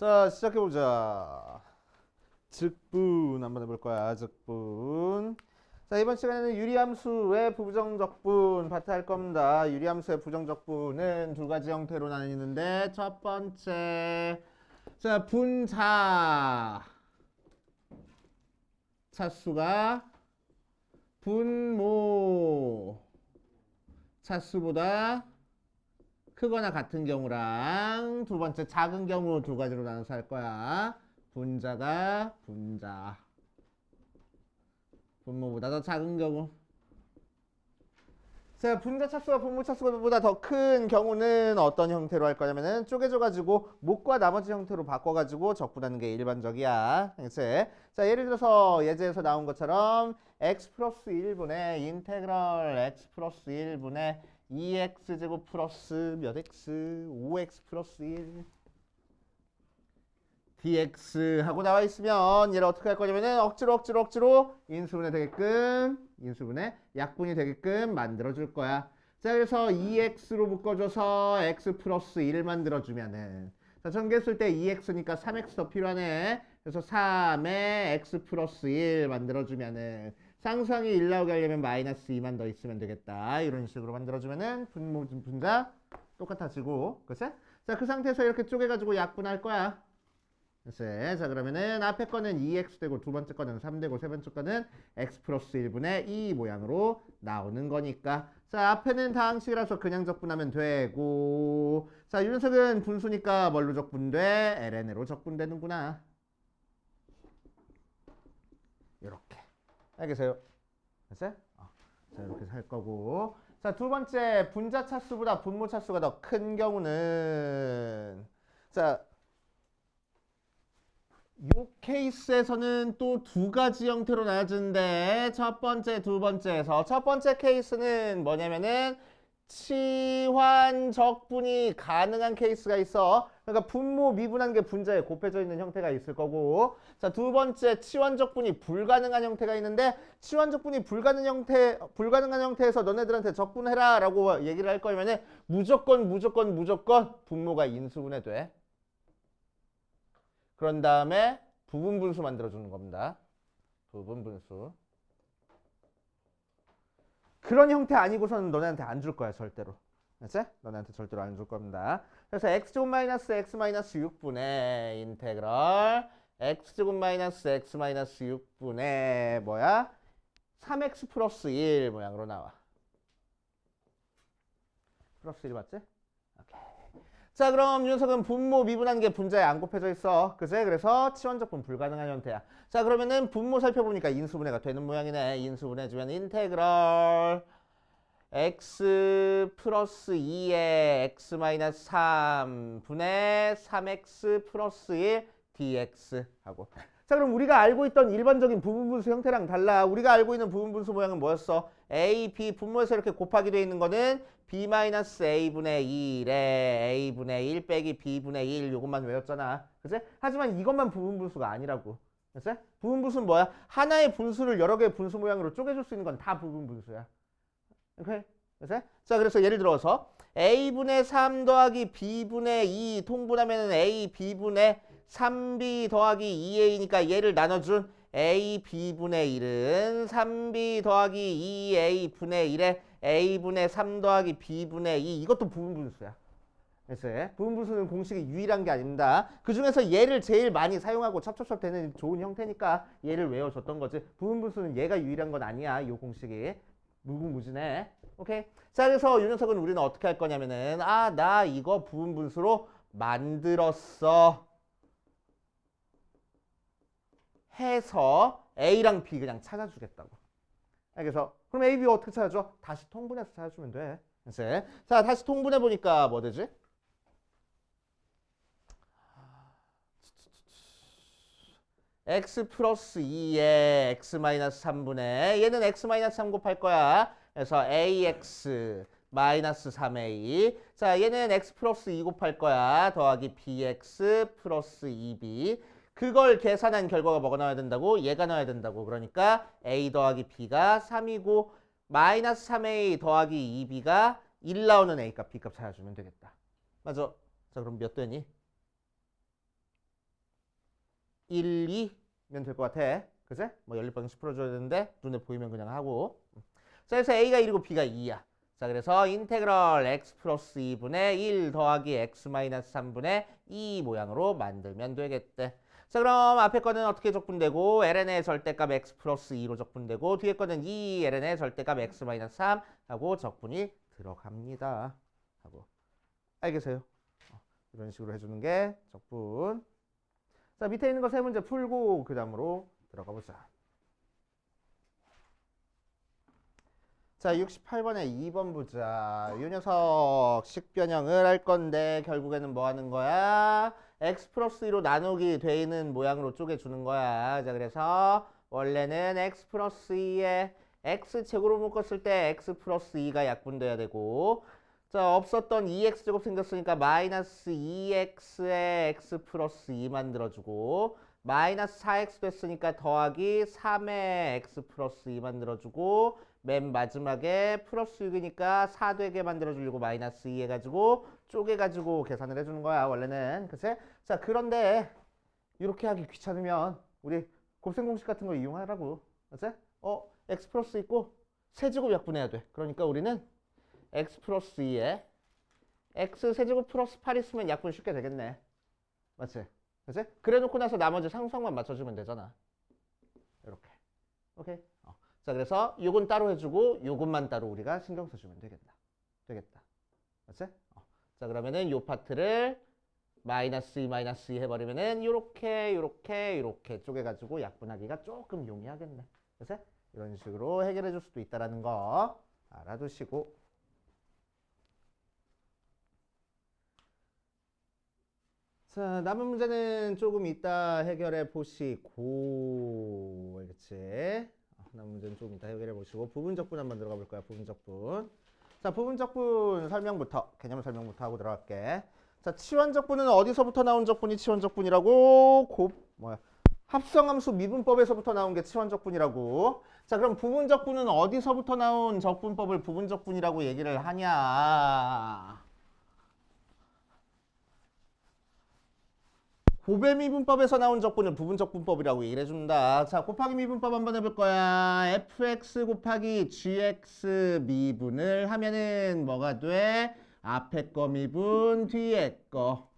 자, 시작해보자. 즉분 한번 해볼 거야. 즉분. 자, 이번 시간에는 유리함수의 부정적분 파트 할 겁니다. 유리함수의 부정적분은 두 가지 형태로 나뉘는데 첫 번째, 자, 분자 차수가 분모 차수보다 크거나 같은 경우랑 두 번째 작은 경우 두 가지로 나눠서 할 거야. 분자가 분모보다 더 작은 경우. 자, 분자 차수가 분모 차수보다 더 큰 경우는 어떤 형태로 할 거냐면은 쪼개져가지고 목과 나머지 형태로 바꿔가지고 적분하는 게 일반적이야. 그치? 자, 예를 들어서 예제에서 나온 것처럼 x 플러스 1분의 인테그럴 x 플러스 1분의 2x제곱 플러스 몇 x 5x 플러스 1 dx 하고 나와 있으면 얘를 어떻게 할 거냐면은 억지로 인수분해 되게끔 약분이 되게끔 만들어 줄 거야. 자, 그래서 2x로 묶어줘서 x 플러스 1 만들어 주면은, 자, 전개했을 때 2x니까 3x 더 필요하네. 그래서 3에 x 플러스 1 만들어 주면은 상수항이 1 나오게 하려면 마이너스 2만 더 있으면 되겠다. 이런 식으로 만들어 주면은 분자 똑같아지고, 그치? 자, 그 상태에서 이렇게 쪼개가지고 약분할 거야. 글쎄, 자, 그러면은 앞에 거는 2x 되고 두 번째 거는 3 되고 세 번째 거는 x 플러스 1분의 2 모양으로 나오는 거니까, 자, 앞에는 다항식이라서 그냥 적분하면 되고, 자, 윤석은 분수니까 뭘로 적분돼? ln으로 적분되는구나. 이렇게 알겠어요? 됐어요? 자, 이렇게 할 거고, 자, 두 번째 분자 차수보다 분모 차수가 더 큰 경우는, 자, 이 케이스에서는 또 두 가지 형태로 나눠지는데, 첫 번째, 두 번째에서 첫 번째 케이스는 뭐냐면은 치환적분이 가능한 케이스가 있어. 그러니까 분모 미분한 게 분자에 곱해져 있는 형태가 있을 거고, 자, 두 번째 치환적분이 불가능한 형태가 있는데, 치환적분이 불가능한 형태에서 너네들한테 적분해라 라고 얘기를 할 거면은 무조건 분모가 인수분해 돼. 그런 다음에 부분분수 만들어주는 겁니다. 부분분수. 그런 형태 아니고서는 너네한테 안 줄 거야, 절대로. 알았지? 너네한테 절대로 안 줄 겁니다. 그래서 x제곱 마이너스 x 마이너스 6분의 인테그럴 x제곱 마이너스 x 마이너스 6분의 뭐야? 3x 플러스 1 모양으로 나와. 플러스 1 맞지? 오케이. 자, 그럼 윤석은 분모 미분한 게 분자에 안 곱해져 있어. 그치? 그래서 치환적분 불가능한 형태야. 자, 그러면은 분모 살펴보니까 인수분해가 되는 모양이네. 인수분해주면 인테그럴 x 플러스 2에 x 마이너스 3 분의 3x 플러스 1 dx 하고. 자, 그럼 우리가 알고 있던 일반적인 부분분수 형태랑 달라. 우리가 알고 있는 부분분수 모양은 뭐였어? a, b 분모에서 이렇게 곱하기 되어 있는 거는 b-a분의 2래 a분의 1 빼기 b분의 1 요것만 외웠잖아. 그치? 하지만 이것만 부분분수가 아니라고. 그치? 부분분수는 뭐야? 하나의 분수를 여러 개의 분수 모양으로 쪼개줄 수 있는 건 다 부분분수야. 오케이? 그치? 자, 그래서 예를 들어서 a분의 3 더하기 b분의 2 통분하면 a b분의 3b 더하기 2a니까 얘를 나눠준 a b분의 1은 3b 더하기 2a 분의 1에 a분의 3 더하기 b분의 2 이것도 부분분수야. 그래서 부분분수는 공식이 유일한 게 아닙니다. 그 중에서 얘를 제일 많이 사용하고 첩첩첩 되는 좋은 형태니까 얘를 외워줬던 거지. 부분분수는 얘가 유일한 건 아니야. 이 공식이 무궁무진해. 오케이. 자, 그래서 윤석은 우리는 어떻게 할 거냐면은 나 이거 부분분수로 만들었어 해서 A랑 B 그냥 찾아주겠다고. 그래서 그럼 A, B 어떻게 찾아줘? 다시 통분해서 찾아주면 돼. 그치? 자, 다시 통분해 보니까 뭐 되지? x 플러스 2에 x 마이너스 3분의 얘는 x 마이너스 3 곱할 거야. 그래서 ax 마이너스 3a. 자, 얘는 x 플러스 2 곱할 거야. 더하기 bx 플러스 2b. 그걸 계산한 결과가 뭐가 나와야 된다고? 얘가 나와야 된다고. 그러니까 a 더하기 b가 3이고 마이너스 3a 더하기 2b가 1 나오는 a값, b값 찾아주면 되겠다. 맞아. 자, 그럼 몇 되니? 1, 2면 될 것 같아. 그치? 뭐 연립방식 풀어줘야 되는데 눈에 보이면 그냥 하고. 자, 그래서 A가 1이고 B가 2야. 자, 그래서 인테그럴 x 플러스 2분의 1 더하기 x 마이너스 3분의 2 모양으로 만들면 되겠대. 자, 그럼 앞에 거는 어떻게 적분되고 ln의 절대값 x 플러스 2로 적분되고 뒤에 거는 2 ln의 절대값 x 마이너스 3 하고 적분이 들어갑니다. 하고 알겠어요? 이런 식으로 해주는 게 적분. 자, 밑에 있는 거 세 문제 풀고 그 다음으로 들어가 보자. 자, 68번에 2번 보자. 이 녀석 식변형을 할 건데 결국에는 뭐 하는 거야? x 플러스 2로 나누기 돼 있는 모양으로 쪼개주는 거야. 자, 그래서 원래는 x 플러스 2에 x 제곱으로 묶었을 때 x 플러스 2가 약분돼야 되고, 자, 없었던 2x 제곱 생겼으니까 마이너스 2x에 x 플러스 2 만들어주고, 마이너스 4x 됐으니까 더하기 3에 x 플러스 2 만들어주고, 맨 마지막에 플러스 6이니까 4 되게 만들어주려고 마이너스 2 해가지고 쪼개가지고 계산을 해주는 거야 원래는. 그치? 자, 그런데 이렇게 하기 귀찮으면 우리 곱셈 공식 같은 거 이용하라고. 그치? x 플러스 있고 세제곱 약분해야 돼. 그러니까 우리는 x 플러스 2에 x 세제곱 플러스 8 있으면 약분 쉽게 되겠네. 맞지? 그치? 그래 놓고 나서 나머지 상수항만 맞춰주면 되잖아. 이렇게. 오케이? 자, 그래서 요건 따로 해주고 요것만 따로 우리가 신경 써주면 되겠다. 맞지? 자, 그러면은 요 파트를 마이너스 2 마이너스 2 해버리면은 요렇게 쪼개가지고 약분하기가 조금 용이하겠네. 그치? 이런 식으로 해결해 줄 수도 있다라는 거 알아두시고. 자, 남은 문제는 조금 이따 해결해 보시고. 알겠지? 남은 문제는 조금 이따 해결해 보시고 부분적분 한번 들어가 볼 거야. 부분적분. 자, 부분적분 설명부터, 개념 설명부터 하고 들어갈게. 자, 치환적분은 어디서부터 나온 적분이 치환적분이라고? 합성함수 미분법에서부터 나온 게 치환적분이라고. 자, 그럼 부분적분은 어디서부터 나온 적분법을 부분적분이라고 얘기를 하냐? 곱의 미분법에서 나온 적분을 부분적분법이라고 얘기를 해준다. 자, 곱하기 미분법 한번 해볼 거야. fx 곱하기 gx 미분을 하면은 뭐가 돼? 앞에 거 미분, 뒤에 거.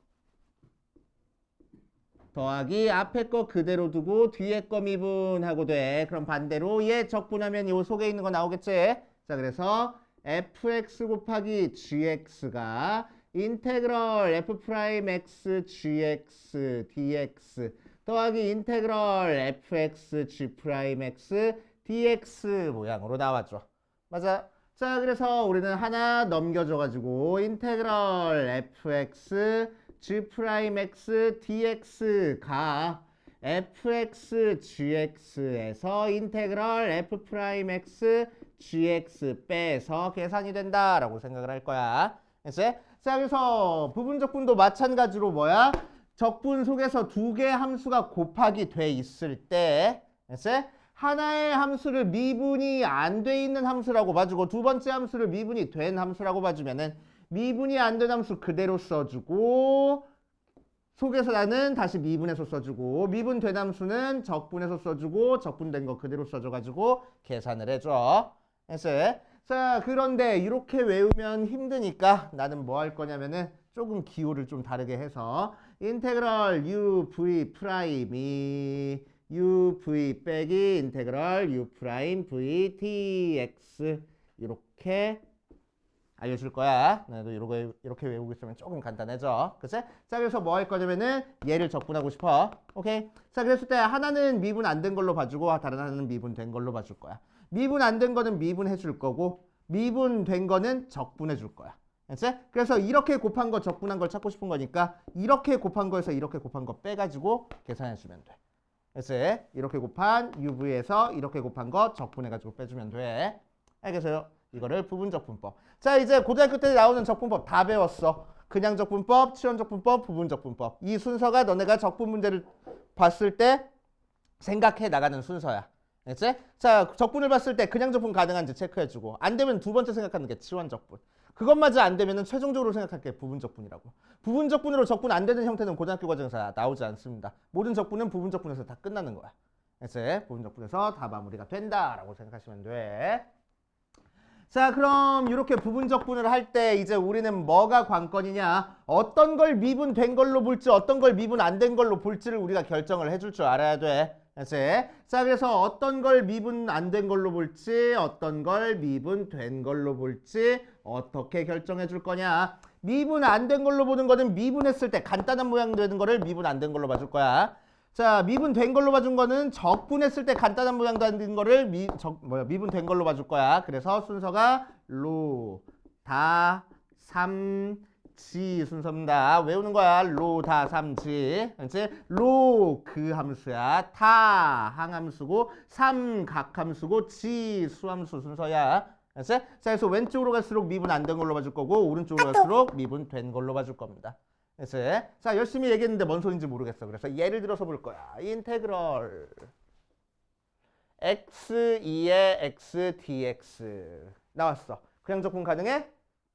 더하기 앞에 거 그대로 두고 뒤에 거 미분하고 돼. 그럼 반대로 얘 적분하면 요 속에 있는 거 나오겠지? 자, 그래서 fx 곱하기 gx가 인테그럴 f 프라임 x gx dx 더하기 인테그럴 fx g 프라임 x dx 모양으로 나와줘. 맞아. 자, 그래서 우리는 하나 넘겨줘가지고 인테그럴 fx g 프라임 x dx가 fx gx에서 인테그럴 f 프라임 x gx 빼서 계산이 된다라고 생각을 할 거야. 알겠지? 자, 그래서 부분적분도 마찬가지로 뭐야? 적분 속에서 두 개의 함수가 곱하기 돼 있을 때, 알겠지? 하나의 함수를 미분이 안 돼 있는 함수라고 봐주고 두 번째 함수를 미분이 된 함수라고 봐주면은 미분이 안 된 함수 그대로 써주고 속에서 나는 다시 미분해서 써주고 미분된 함수는 적분해서 써주고 적분된 거 그대로 써줘가지고 계산을 해줘. 알겠지? 자, 그런데 이렇게 외우면 힘드니까 나는 뭐 할 거냐면은 조금 기호를 좀 다르게 해서 인테그럴 uv 프라임이 uv 빼기 인테그럴 u 프라임 v dx 이렇게 알려줄 거야. 나도 이렇게 외우고 있으면 조금 간단해져. 그치? 자, 그래서 뭐 할 거냐면은 얘를 적분하고 싶어. 오케이? 자, 그랬을 때 하나는 미분 안 된 걸로 봐주고 다른 하나는 미분 된 걸로 봐줄 거야. 미분 안 된 거는 미분해 줄 거고 미분 된 거는 적분해 줄 거야. 알겠지? 그래서 이렇게 곱한 거 적분한 걸 찾고 싶은 거니까 이렇게 곱한 거에서 이렇게 곱한 거 빼가지고 계산해 주면 돼. 알겠지? 이렇게 곱한 UV에서 이렇게 곱한 거 적분해가지고 빼주면 돼. 알겠어요? 이거를 부분적분법. 자, 이제 고등학교 때 나오는 적분법 다 배웠어. 그냥 적분법, 치환적분법, 부분적분법. 이 순서가 너네가 적분 문제를 봤을 때 생각해 나가는 순서야. 알겠지? 자, 적분을 봤을 때 그냥 적분 가능한지 체크해주고 안 되면 두 번째 생각하는 게 치환적분. 그것마저 안 되면은 최종적으로 생각할게 부분적분이라고. 부분적분으로 적분 안 되는 형태는 고등학교 과정에서 나오지 않습니다. 모든 적분은 부분적분에서 다 끝나는 거야. 그래서 부분적분에서 다 마무리가 된다라고 생각하시면 돼. 자, 그럼 이렇게 부분적분을 할 때 이제 우리는 뭐가 관건이냐? 어떤 걸 미분된 걸로 볼지 어떤 걸 미분 안 된 걸로 볼지를 우리가 결정을 해줄 줄 알아야 돼. 그치? 자, 그래서 어떤 걸 미분 안 된 걸로 볼지 어떤 걸 미분된 걸로 볼지 어떻게 결정해 줄 거냐? 미분 안 된 걸로 보는 거는 미분했을 때 간단한 모양 되는 거를 미분 안 된 걸로 봐줄 거야. 자, 미분된 걸로 봐준 거는 적분했을 때 간단한 모양 되는 거를 미분된 걸로 봐줄 거야. 그래서 순서가 로, 다, 삼, 지 순서입니다. 외우는 거야. 로, 다, 삼, 지. 그렇지? 로, 그 함수야. 다, 항함수고, 삼, 각함수고, 지, 수함수 순서야. 그렇지? 자, 그래서 왼쪽으로 갈수록 미분 안 된 걸로 봐줄 거고, 오른쪽으로 갈수록 미분 된 걸로 봐줄 겁니다. 그래서 자, 열심히 얘기했는데 뭔 소리인지 모르겠어. 그래서 예를 들어서 볼 거야. 인테그럴 x2의 x dx 나왔어. 그냥 적분 가능해?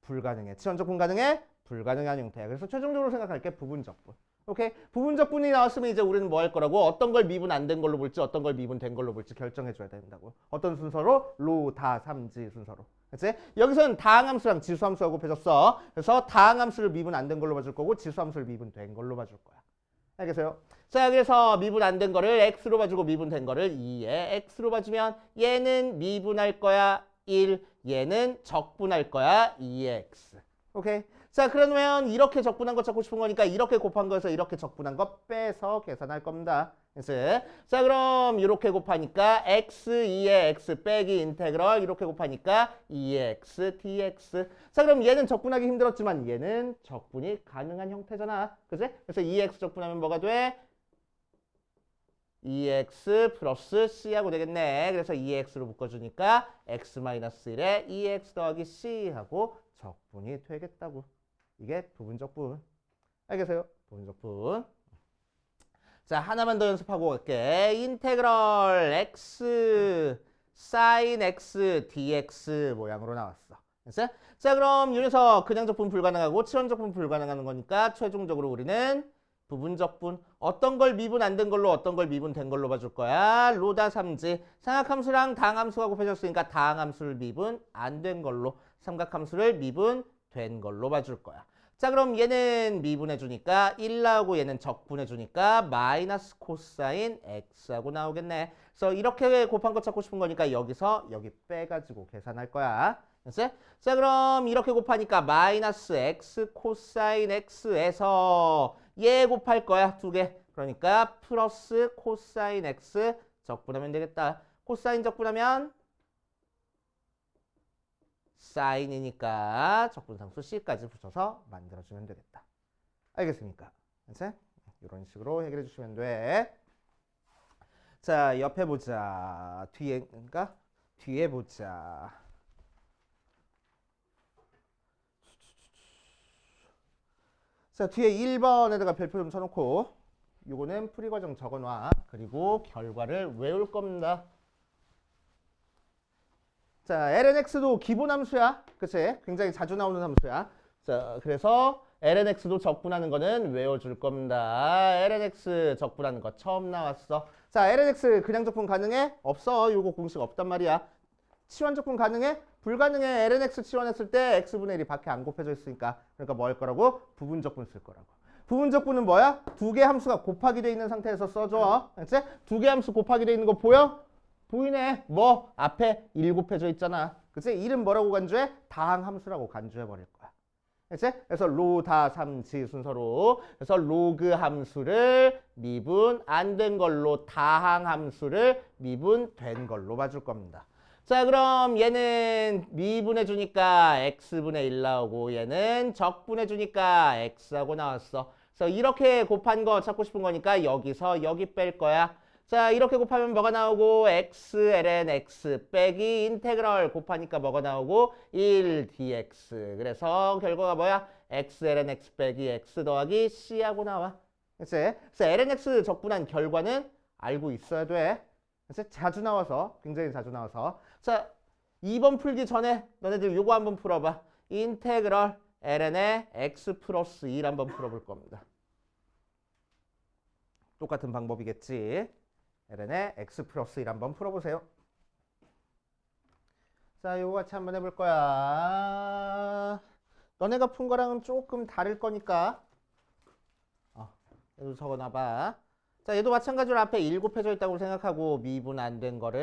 불가능해. 치환 적분 가능해? 불가능한 형태야. 그래서 최종적으로 생각할게 부분적분. 오케이? 부분적분이 나왔으면 이제 우리는 뭐 할 거라고? 어떤 걸 미분 안 된 걸로 볼지 어떤 걸 미분 된 걸로 볼지 결정해 줘야 된다고. 어떤 순서로? 로, 다, 삼지 순서로. 그치? 여기서는 다항함수랑 지수함수가 곱해졌어. 그래서 다항함수를 미분 안 된 걸로 봐줄 거고 지수함수를 미분 된 걸로 봐줄 거야. 알겠어요? 자, 그래서 미분 안 된 거를 x로 봐주고 미분 된 거를 2에 x로 봐주면 얘는 미분할 거야 1, 얘는 적분할 거야 2x. 오케이? 자, 그러면 이렇게 적분한 거 찾고 싶은 거니까 이렇게 곱한 거에서 이렇게 적분한 거 빼서 계산할 겁니다. 그래서 자, 그럼 이렇게 곱하니까 x2의 x 빼기 인테그럴 이렇게 곱하니까 2x dx. 자, 그럼 얘는 적분하기 힘들었지만 얘는 적분이 가능한 형태잖아. 그치? 그래서 2x 적분하면 뭐가 돼? 2x 플러스 c하고 되겠네. 그래서 2x로 묶어주니까 x-1에 2x 더하기 c하고 적분이 되겠다고. 이게 부분적분. 알겠어요? 부분적분. 자, 하나만 더 연습하고 갈게. 인테그럴 x sin x dx 모양으로 나왔어. 됐어? 자, 그럼 여기서 그냥 적분 불가능하고 치환 적분 불가능한 거니까 최종적으로 우리는 부분적분. 어떤 걸 미분 안 된 걸로 어떤 걸 미분 된 걸로 봐줄 거야. 로다 삼지. 삼각함수랑 다항함수가 곱해졌으니까 다항함수를 미분 안 된 걸로 삼각함수를 미분 된 걸로 봐줄 거야. 자, 그럼 얘는 미분해주니까 1 나오고 얘는 적분해주니까 마이너스 코사인 x하고 나오겠네. 그래서 이렇게 곱한 거 찾고 싶은 거니까 여기서 여기 빼가지고 계산할 거야. 됐지? 자, 그럼 이렇게 곱하니까 마이너스 x 코사인 x에서 얘 곱할 거야. 두 개. 그러니까 플러스 코사인 x 적분하면 되겠다. 코사인 적분하면 사인이니까 적분상수 c까지 붙여서 만들어주면 되겠다. 알겠습니까? 이제 이런 식으로 해결해 주시면 돼. 자, 옆에 보자. 뒤에인가? 뒤에 보자. 자, 뒤에 1번에다가 별표 좀 쳐놓고 요거는 풀이 과정 적어놔. 그리고 결과를 외울 겁니다. 자, lnx도 기본 함수야. 그치? 굉장히 자주 나오는 함수야. 자, 그래서 lnx도 적분하는 거는 외워줄 겁니다. lnx 적분하는 거 처음 나왔어. 자, lnx 그냥 적분 가능해? 없어. 요거 공식 없단 말이야. 치환 적분 가능해? 불가능해. lnx 치환했을 때 x분의 1이 밖에 안 곱해져 있으니까. 그러니까 뭐 할 거라고? 부분 적분 쓸 거라고. 부분 적분은 뭐야? 두 개 함수가 곱하기 돼 있는 상태에서 써줘. 그치? 두 개 함수 곱하기 돼 있는 거 보여? 보이네. 뭐? 앞에 1 곱해져 있잖아. 그치? 1은 뭐라고 간주해? 다항함수라고 간주해버릴 거야. 그치? 그래서 로, 다, 삼지 순서로. 그래서 로그 함수를 미분 안 된 걸로 다항함수를 미분 된 걸로 봐줄 겁니다. 자, 그럼 얘는 미분해주니까 x분의 1 나오고 얘는 적분해주니까 x하고 나왔어. 그래서 이렇게 곱한 거 찾고 싶은 거니까 여기서 여기 뺄 거야. 자, 이렇게 곱하면 뭐가 나오고 x ln x 빼기 인테그럴 곱하니까 뭐가 나오고 1 dx. 그래서 결과가 뭐야? x ln x 빼기 x 더하기 c하고 나와. 그치? 그래서 ln x 적분한 결과는 알고 있어야 돼. 그치? 자주 나와서, 굉장히 자주 나와서. 자, 2번 풀기 전에 너네들 요거 한번 풀어봐. 인테그럴 ln의 x 플러스 1 한번 풀어볼 겁니다. 똑같은 방법이겠지. ln의 x 플러스 1 한번 풀어보세요. 자, 요거 같이 한번 해볼 거야. 너네가 푼 거랑은 조금 다를 거니까 얘도 적어놔봐. 자, 얘도 마찬가지로 앞에 1 곱해져 있다고 생각하고 미분 안 된 거를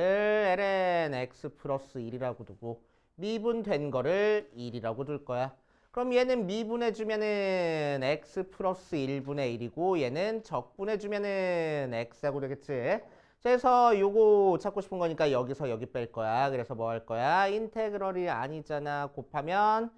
ln x 플러스 1이라고 두고 미분된 거를 1이라고 둘 거야. 그럼 얘는 미분해주면은 x 플러스 1분의 1이고 얘는 적분해주면은 x하고 되겠지. 그래서 요거 찾고 싶은 거니까 여기서 여기 뺄 거야. 그래서 뭐 할 거야? 인테그럴이 아니잖아. 곱하면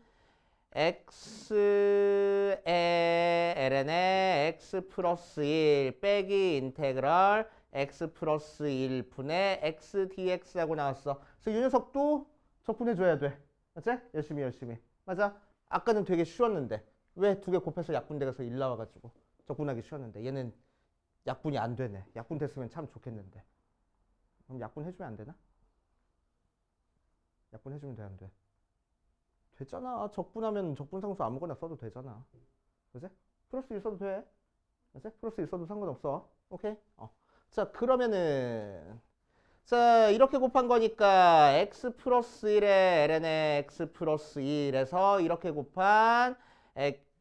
x의 ln의 x 플러스 1 빼기 인테그럴 x 플러스 1분의 x dx하고 나왔어. 그래서 이 녀석도 적분해줘야 돼. 맞지? 열심히. 맞아? 아까는 되게 쉬웠는데 왜 두 개 곱해서 약분돼서 1 나와가지고 적분하기 쉬웠는데 얘는 약분이 안 되네. 약분 됐으면 참 좋겠는데. 그럼 약분해주면 안 되나? 약분해주면 돼, 안 돼? 되잖아. 적분하면 적분상수 아무거나 써도 되잖아. 그치? 플러스 1 써도 돼. 그치? 플러스 1 써도 상관없어. 오케이? 자, 그러면은 자, 이렇게 곱한 거니까 x 플러스 1에 ln의 x 플러스 1에서 이렇게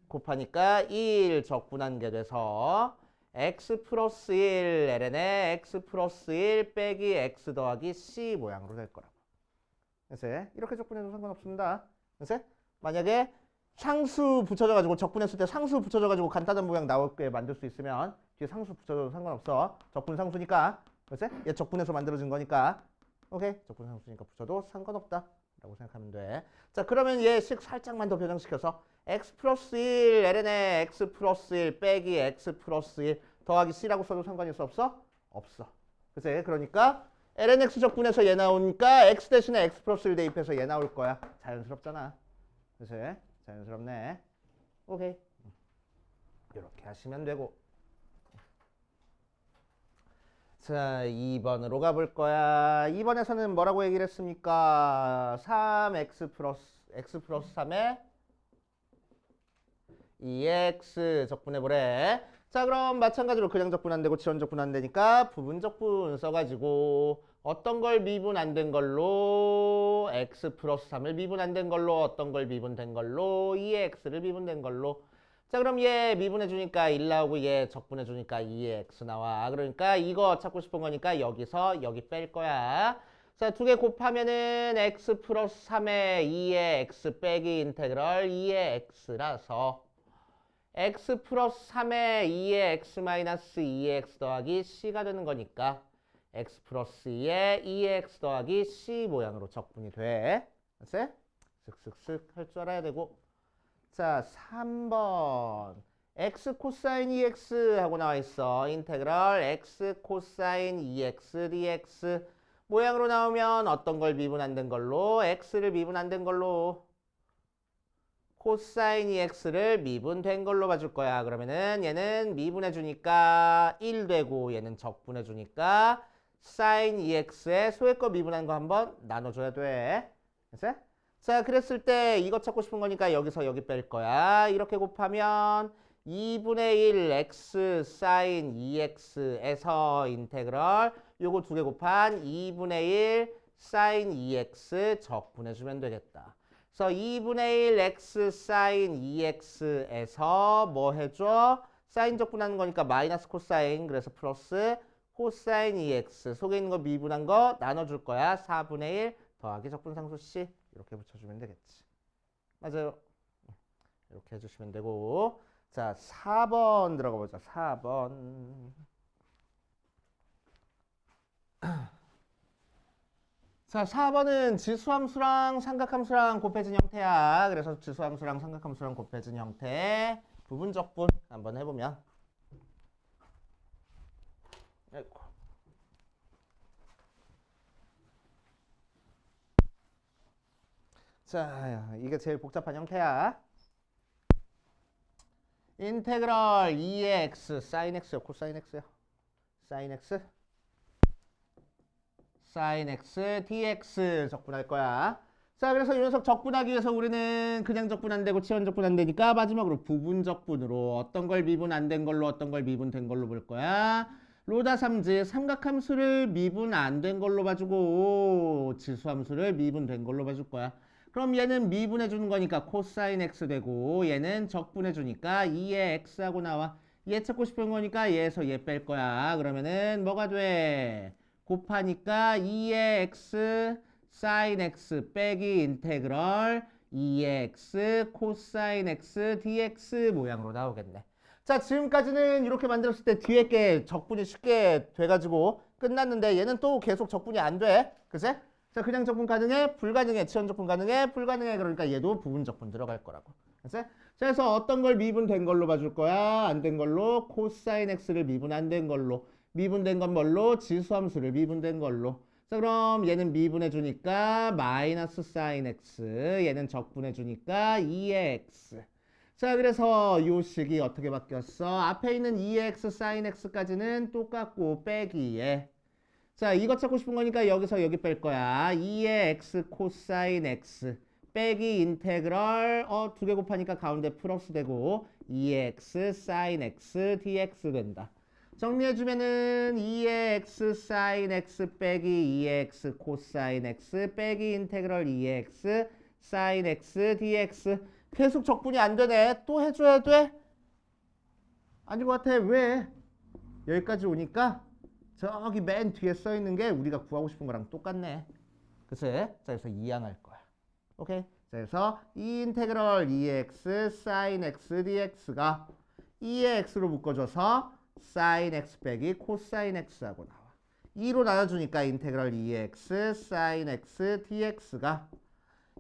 곱하니까 1 적분한 게 돼서 x 플러스 1 ln의 x 플러스 1 빼기 x 더하기 c 모양으로 될 거라고. 그래서 이렇게 적분해도 상관없습니다. 그래서 만약에 상수 붙여져가지고 적분했을 때 상수 붙여져가지고 간단한 모양 나오게 만들 수 있으면 뒤에 상수 붙여줘도 상관없어. 적분 상수니까. 그렇지? 얘 적분해서 만들어진 거니까. 오케이? 적분 상수니까 붙여도 상관없다 라고 생각하면 돼. 자, 그러면 얘식 살짝만 더 변형시켜서 x 플러스 1 ln의 x 플러스 1 빼기 x 플러스 1 더하기 c라고 써도 상관이 있어? 없어? 없어. 그치? 그러니까 lnx 적분해서 얘 나오니까 x 대신에 x 플러스 1 대입해서 얘 나올 거야. 자연스럽잖아. 그치? 자연스럽네. 오케이. 이렇게 하시면 되고. 자, 2번으로 가볼 거야. 2번에서는 뭐라고 얘기를 했습니까? 3x 플러스 3에 2x 적분해보래. 자, 그럼 마찬가지로 그냥 적분 안 되고 지원 적분 안 되니까 부분 적분 써가지고 어떤 걸 미분 안 된 걸로 x 플러스 3을 미분 안 된 걸로 어떤 걸 미분된 걸로 2x를 미분된 걸로. 자, 그럼 얘 미분해 주니까 1 나오고 얘 적분해 주니까 2x 나와. 그러니까 이거 찾고 싶은 거니까 여기서 여기 뺄 거야. 자, 두 개 곱하면은 x 플러스 3에 2의 x 빼기 인테그럴 2의 x라서 x 플러스 3에 2의 x 마이너스 2의 x 더하기 c가 되는 거니까 x 플러스 2에 2의 x 더하기 c 모양으로 적분이 돼. 그치? 쓱쓱쓱 할 줄 알아야 되고. 자, 3번 x 코사인 2x 하고 나와 있어. 인테그럴 x 코사인 2x dx 모양으로 나오면 어떤 걸 미분 안 된 걸로? x를 미분 안 된 걸로. 코사인 2x를 미분된 걸로 봐줄 거야. 그러면은 얘는 미분해 주니까 1 되고 얘는 적분해 주니까 사인 2x에 소의 거 미분한 거 한번 나눠줘야 돼. 그치? 자, 그랬을 때 이거 찾고 싶은 거니까 여기서 여기 뺄 거야. 이렇게 곱하면 2분의 1 x 사인 2x에서 인테그럴 요거 두 개 곱한 2분의 1 사인 2x 적분해주면 되겠다. 그래서 2분의 1 x 사인 2x에서 뭐 해줘? 사인 적분하는 거니까 마이너스 코사인 그래서 플러스 코사인 2x 속에 있는 거 미분한 거 나눠줄 거야. 4분의 1 더하기 적분상수 c 이렇게 붙여주면 되겠지. 맞아요. 이렇게 해주시면 되고. 자, 4번 들어가 보자. 4번. 자, 4번은 지수함수랑 삼각함수랑 곱해진 형태야. 그래서 지수함수랑 삼각함수랑 곱해진 형태 부분 적분 한번 해보면. 아이고. 자, 이게 제일 복잡한 형태야. 인테그럴 2의 x 사인 x요. 코사인 x요. 사인 x 사인 x dx 적분할 거야. 자, 그래서 이 녀석 적분하기 위해서 우리는 그냥 적분 안 되고 치환 적분 안 되니까 마지막으로 부분 적분으로 어떤 걸 미분 안 된 걸로 어떤 걸 미분 된 걸로 볼 거야. 로다삼지 삼각함수를 미분 안 된 걸로 봐주고 지수함수를 미분 된 걸로 봐줄 거야. 그럼 얘는 미분해 주는 거니까 코사인 x 되고 얘는 적분해 주니까 2의 x하고 나와. 얘 찾고 싶은 거니까 얘에서 얘 뺄 거야. 그러면은 뭐가 돼? 곱하니까 2의 x 사인 x 빼기 인테그럴 2의 x 코사인 x dx 모양으로 나오겠네. 자, 지금까지는 이렇게 만들었을 때 뒤에 게 적분이 쉽게 돼가지고 끝났는데 얘는 또 계속 적분이 안 돼. 그치? 자, 그냥 적분 가능해? 불가능해? 치환 적분 가능해? 불가능해? 그러니까 얘도 부분 적분 들어갈 거라고. 그치? 자, 그래서 어떤 걸 미분된 걸로 봐줄 거야? 안 된 걸로 코사인 x를 미분 안 된 걸로. 미분된 건 뭘로? 지수함수를 미분된 걸로. 자, 그럼 얘는 미분해 주니까 마이너스 사인 x, 얘는 적분해 주니까 2의 x. 자, 그래서 요 식이 어떻게 바뀌었어? 앞에 있는 2의 x 사인 x까지는 똑같고 빼기에. 자, 이거 찾고 싶은 거니까 여기서 여기 뺄 거야. 2의 x 코사인 x 빼기 인테그럴 두 개 곱하니까 가운데 플러스 되고 2의 x 사인 x dx 된다. 정리해주면은 2의 x 사인 x 빼기 2의 x 코사인 x 빼기 인테그럴 2의 x 사인 x dx. 계속 적분이 안 되네. 또 해줘야 돼? 아닌 것 같아. 왜? 여기까지 오니까 저기 맨 뒤에 써 있는 게 우리가 구하고 싶은 거랑 똑같네. 그치? 자, 그래서 이항할 거야. 오케이? 자, 그래서 이 인테그럴 2x 사인 x dx가 2의 x로 묶어줘서 사인 x 빼기 코사인 x하고 나와. 2로 나눠주니까 인테그럴 2의 x 사인 x dx가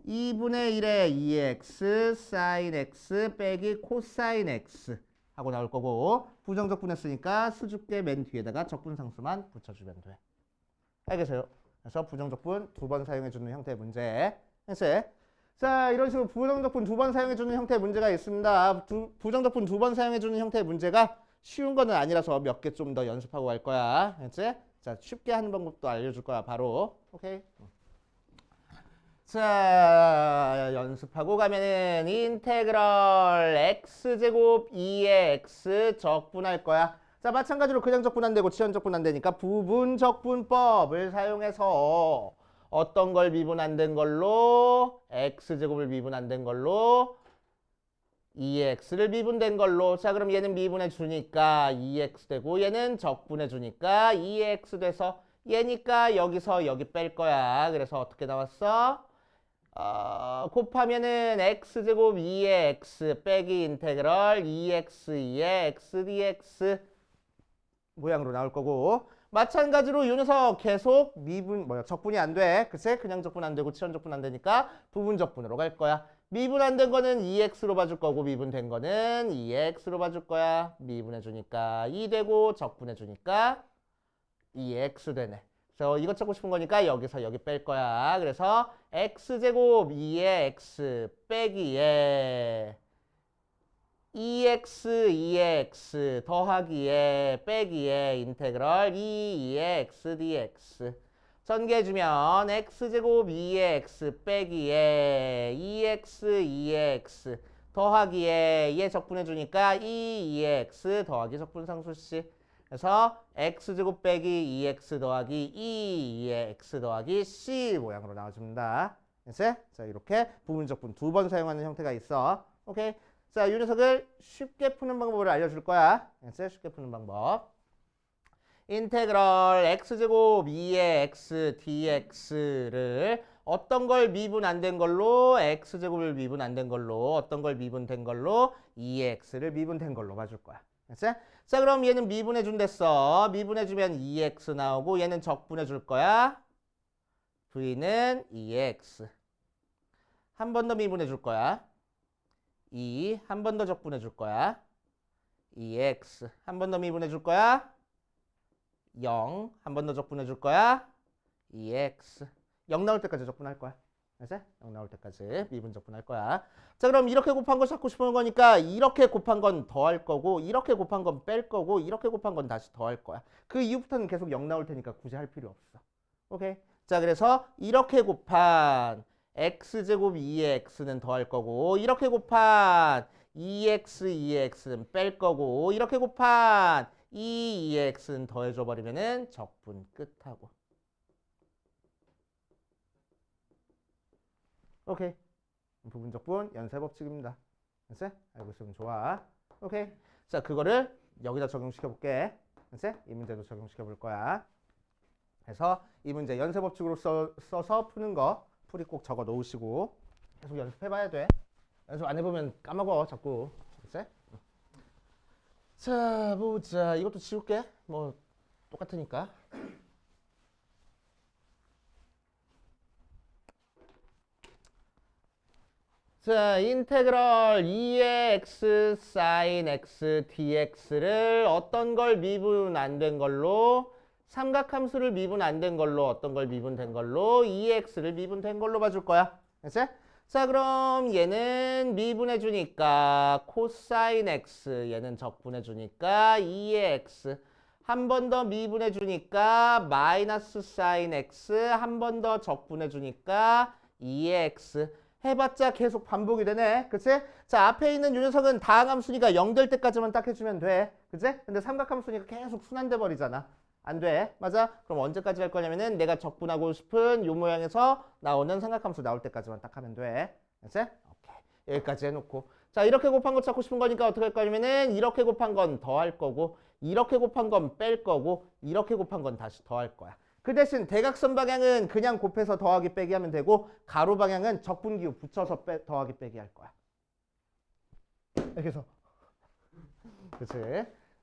2분의 1의 2의 x 사인 x 빼기 코사인 x 하고 나올 거고 부정적분 했으니까 수줍게 맨 뒤에다가 적분상수만 붙여주면 돼. 알겠어요? 그래서 부정적분 2번 사용해주는 형태의 문제. 했어요? 자, 이런 식으로 부정적분 2번 사용해주는 형태의 문제가 있습니다. 부정적분 2번 사용해주는 형태의 문제가 쉬운 거는 아니라서 몇 개 좀 더 연습하고 갈 거야. 알겠지? 자, 쉽게 하는 방법도 알려줄 거야. 바로. 오케이? 자, 연습하고 가면은 인테그럴 x제곱 2의 x 적분할 거야. 자, 마찬가지로 그냥 적분 안 되고 치환 적분 안 되니까 부분 적분법을 사용해서 어떤 걸 미분 안 된 걸로 x제곱을 미분 안 된 걸로 2x를 미분된 걸로. 자, 그럼 얘는 미분해 주니까 2x 되고 얘는 적분해 주니까 2x 돼서 얘니까 여기서 여기 뺄 거야. 그래서 어떻게 나왔어? 곱하면은 x제곱 2의 x 빼기 인테그럴 2x 2의 x dx 모양으로 나올 거고 마찬가지로 이 녀석 계속 적분이 안 돼. 그치? 그냥 적분 안 되고 치환 적분 안 되니까 부분 적분으로 갈 거야. 미분 안 된 거는 2x로 봐줄 거고 미분된 거는 2x로 봐줄 거야. 미분해 주니까 2 되고 적분해 주니까 2x 되네. 그래서 이거 찾고 싶은 거니까 여기서 여기 뺄 거야. 그래서 x제곱 2의 x 빼기에 2x 2의 x 더하기에 빼기에 인테그럴 2의 x dx 전개해주면 x제곱 2의 x 빼기에 2x 2의 x 더하기에 얘 적분해주니까 2의 x 더하기 적분상수식. 그래서 x제곱 빼기 2x 더하기 2의 x 더하기 c 모양으로 나와줍니다. 이제 자, 이렇게 부분적분 2번 사용하는 형태가 있어. 오케이. 자, 이 녀석을 쉽게 푸는 방법을 알려줄 거야. 이제 쉽게 푸는 방법. 인테그럴 x제곱 2의 x dx를 어떤 걸 미분 안 된 걸로 x제곱을 미분 안 된 걸로 어떤 걸 미분된 걸로 2의 x를 미분된 걸로 봐줄 거야. 알았지? 자, 그럼 얘는 미분해 준댔어. 미분해 주면 2x 나오고 얘는 적분해 줄 거야. v는 2의 x. 한 번 더 미분해 줄 거야. 2. 한 번 더 적분해 줄 거야. 2의 x. 한 번 더 미분해 줄 거야. 0. 한 번 더 적분해 줄 거야. 2의 x. 0 나올 때까지 적분할 거야. 알았지? 0 나올 때까지 미분 적분할 거야. 자, 그럼 이렇게 곱한 거 찾고 싶은 거니까 이렇게 곱한 건 더할 거고 이렇게 곱한 건 뺄 거고 이렇게 곱한 건 다시 더할 거야. 그 이후부터는 계속 0 나올 테니까 굳이 할 필요 없어. 오케이? 자, 그래서 이렇게 곱한 x제곱 2의 x는 더할 거고 이렇게 곱한 2x 2의 x는 뺄 거고 이렇게 곱한 2의 x는 더해줘 버리면은 적분 끝하고. 오케이. 부분적분 연쇄 법칙입니다. 됐어? 알고 있으면 좋아. 오케이. 자, 그거를 여기다 적용시켜 볼게. 됐어? 이 문제도 적용시켜 볼 거야. 그래서 이 문제 연쇄 법칙으로 써서 푸는 거 풀이 꼭 적어 놓으시고 계속 연습해 봐야 돼. 연습 안 해보면 까먹어 자꾸. 됐어? 자, 보자. 이것도 지울게. 뭐 똑같으니까. 자, 인테그럴 2의 x sin x dx를 어떤 걸 미분 안 된 걸로 삼각함수를 미분 안 된 걸로 어떤 걸 미분된 걸로 2의 x를 미분된 걸로 봐줄 거야. 알았지? 자, 그럼 얘는 미분해 주니까 코사인 x, 얘는 적분해 주니까 2의 x. 한 번 더 미분해 주니까 마이너스 사인 x, 한 번 더 적분해 주니까 2의 x. 해봤자 계속 반복이 되네. 그치? 자, 앞에 있는 요 녀석은 다항함수니까 0 될 때까지만 딱 해주면 돼. 그치? 근데 삼각함수니까 계속 순환돼 버리잖아. 안 돼. 맞아? 그럼 언제까지 할 거냐면은 내가 적분하고 싶은 요 모양에서 나오는 삼각함수 나올 때까지만 딱 하면 돼. 그치? 오케이. 여기까지 해놓고. 자, 이렇게 곱한 거 찾고 싶은 거니까 어떻게 할 거냐면은 이렇게 곱한 건 더 할 거고 이렇게 곱한 건 뺄 거고 이렇게 곱한 건 다시 더 할 거야. 그 대신 대각선 방향은 그냥 곱해서 더하기 빼기 하면 되고 가로 방향은 적분기호 붙여서 더하기 빼기 할 거야. 이렇게 해서. 그치?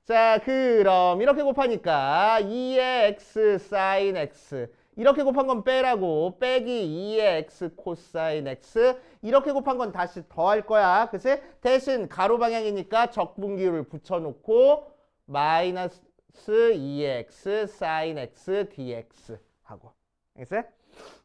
자, 그럼 이렇게 곱하니까 2의 x sin x 이렇게 곱한 건 빼라고 빼기 2의 x 코사인 x 이렇게 곱한 건 다시 더할 거야. 그치? 대신 가로 방향이니까 적분기호를 붙여놓고 마이너스 2의 x sin x dx 하고. 알겠어요?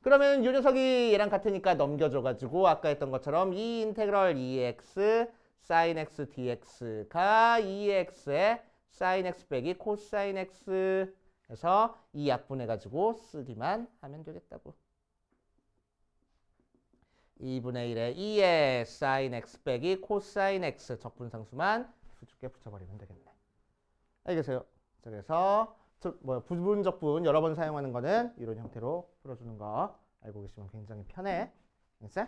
그러면 이 녀석이 얘랑 같으니까 넘겨줘가지고 아까 했던 것처럼 이 인테그럴 2의 x sin x dx가 2의 x에 sin x 빼기 코사인 x 해서 이 약분해가지고 쓰기만 하면 되겠다고. 2분의 1에 2의 sin x 빼기 코사인 x 적분상수만 수줍게 붙여버리면 되겠네. 알겠어요? 그래서 부분적분 여러 번 사용하는 거는 이런 형태로 풀어주는 거 알고 계시면 굉장히 편해. 알겠어요?